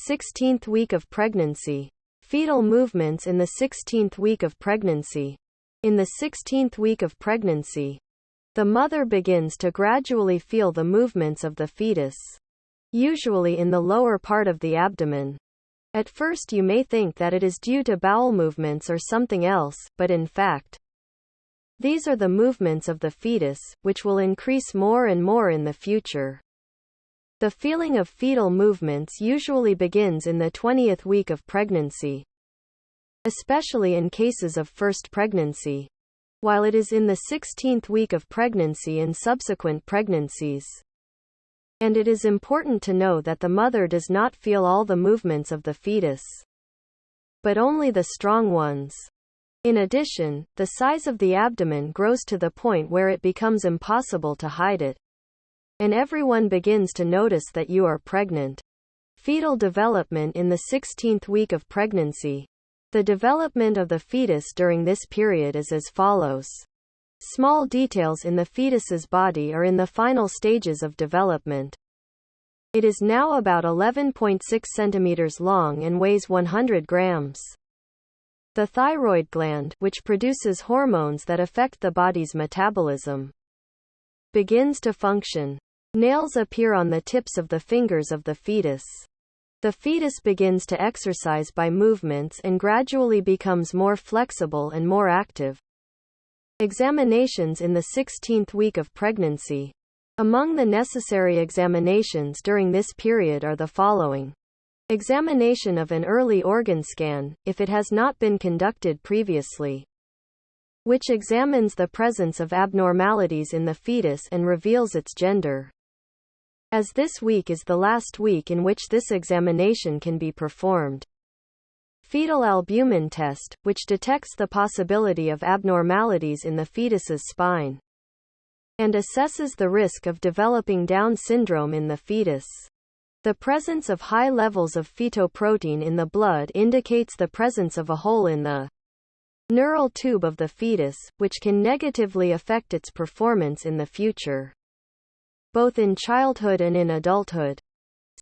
16th week of pregnancy. Fetal movements in the 16th week of pregnancy. In the 16th week of pregnancy, the mother begins to gradually feel the movements of the fetus, usually in the lower part of the abdomen. At first you may think that it is due to bowel movements or something else, but in fact, these are the movements of the fetus, which will increase more and more in the future. The feeling of fetal movements usually begins in the 20th week of pregnancy, especially in cases of first pregnancy, while it is in the 16th week of pregnancy and subsequent pregnancies. And it is important to know that the mother does not feel all the movements of the fetus, but only the strong ones. In addition, the size of the abdomen grows to the point where it becomes impossible to hide it, and everyone begins to notice that you are pregnant. Fetal development in the 16th week of pregnancy. The development of the fetus during this period is as follows. Small details in the fetus's body are in the final stages of development. It is now about 11.6 centimeters long and weighs 100 grams. The thyroid gland, which produces hormones that affect the body's metabolism, begins to function. Nails appear on the tips of the fingers of the fetus. The fetus begins to exercise by movements and gradually becomes more flexible and more active. Examinations in the 16th week of pregnancy. Among the necessary examinations during this period are the following. Examination of an early organ scan, if it has not been conducted previously, which examines the presence of abnormalities in the fetus and reveals its gender. As this week is the last week in which this examination can be performed. Fetal albumin test, which detects the possibility of abnormalities in the fetus's spine, and assesses the risk of developing Down syndrome in the fetus. The presence of high levels of fetoprotein in the blood indicates the presence of a hole in the neural tube of the fetus, which can negatively affect its performance in the future, both in childhood and in adulthood.